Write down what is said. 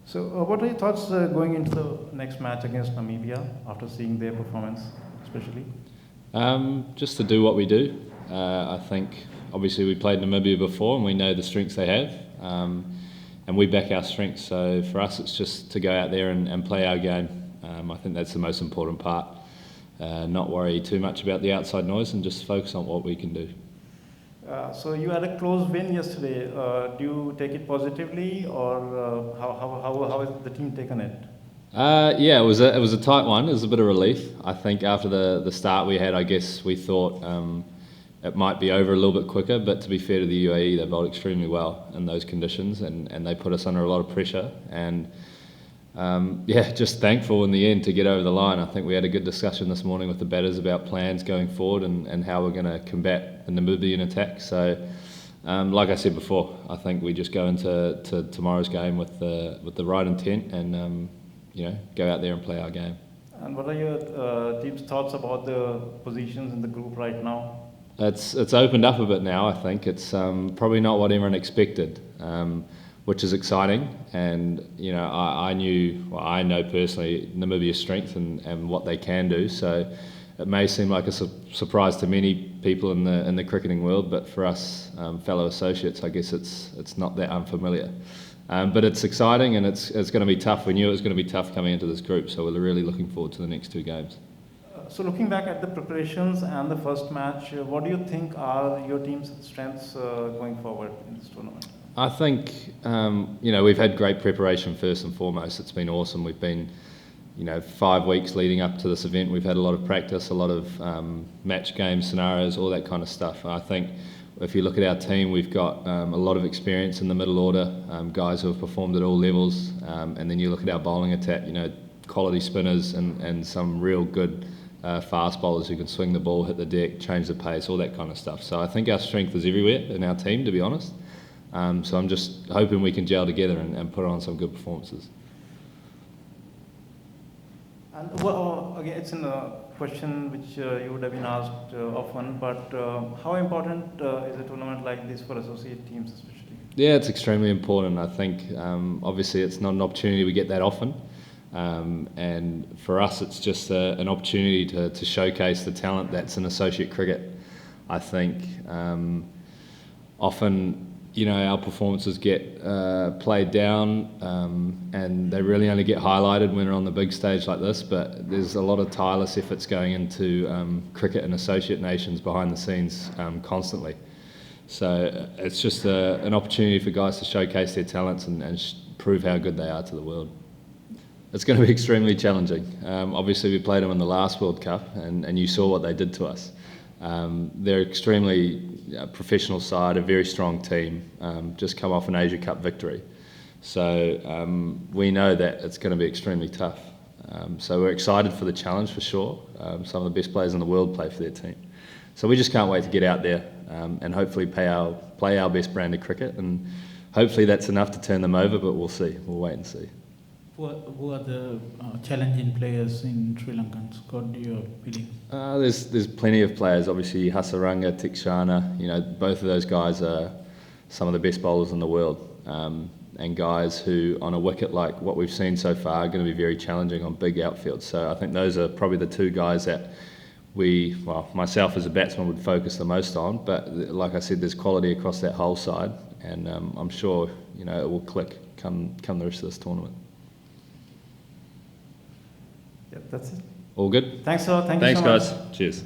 So, what are your thoughts going into the next match against Namibia after seeing their performance, especially? Just to do what we do. I think obviously we played Namibia before and we know the strengths they have, and we back our strengths. So for us, it's just to go out there and play our game. I think that's the most important part. Not worry too much about the outside noise and just focus on what we can do. So you had a close win yesterday. Do you take it positively, or how has the team taken it? Yeah, it was a tight one. It was a bit of relief. I think after the start we had, I guess we thought it might be over a little bit quicker. But to be fair to the UAE, they bowled extremely well in those conditions, and they put us under a lot of pressure. And yeah, just thankful in the end to get over the line. I think we had a good discussion this morning with the batters about plans going forward and how we're going to combat the Namibian attack. So, like I said before, I think we just go into tomorrow's game with the right intent and go out there and play our game. And what are your team's thoughts about the positions in the group right now? It's opened up a bit now. I think it's probably not what everyone expected, which is exciting. And I know personally Namibia's strength and what they can do. So it may seem like a surprise to many people in the cricketing world, but for us fellow associates, I guess it's not that unfamiliar. But it's exciting and it's going to be tough. We knew it was going to be tough coming into this group, so we're really looking forward to the next two games. So looking back at the preparations and the first match, what do you think are your team's strengths going forward in this tournament? I think we've had great preparation first and foremost. It's been awesome. We've been 5 weeks leading up to this event. We've had a lot of practice, a lot of match game scenarios, all that kind of stuff. I think if you look at our team, we've got a lot of experience in the middle order, guys who have performed at all levels, and then you look at our bowling attack, quality spinners and some real good fast bowlers who can swing the ball, hit the deck, change the pace, all that kind of stuff. So I think our strength is everywhere in our team, to be honest. So I'm just hoping we can gel together and put on some good performances. And again, it's a question which you would have been asked often, but how important is a tournament like this for associate teams especially? Yeah, it's extremely important. I think obviously it's not an opportunity we get that often. And for us, it's just an opportunity to showcase the talent that's in associate cricket. I think often, our performances get played down and they really only get highlighted when we're on the big stage like this, but there's a lot of tireless efforts going into cricket and associate nations behind the scenes constantly. So it's just an opportunity for guys to showcase their talents and prove how good they are to the world. It's going to be extremely challenging. Obviously we played them in the last World Cup and you saw what they did to us. They're extremely professional side, a very strong team, just come off an Asia Cup victory. So we know that it's going to be extremely tough. So we're excited for the challenge for sure. Some of the best players in the world play for their team. So we just can't wait to get out there and hopefully play our best brand of cricket, and hopefully that's enough to turn them over, but we'll see. We'll wait and see. Who are the challenging players in Sri Lankan squad, you're feeling? There's plenty of players. Obviously Hasaranga, Tikshana, both of those guys are some of the best bowlers in the world, and guys who on a wicket like what we've seen so far are going to be very challenging on big outfields. So I think those are probably the two guys that myself as a batsman would focus the most on, but like I said, there's quality across that whole side, and I'm sure it will click come the rest of this tournament. Yep, that's it. All good? Thanks, sir. Thanks, you so much. guys. Cheers.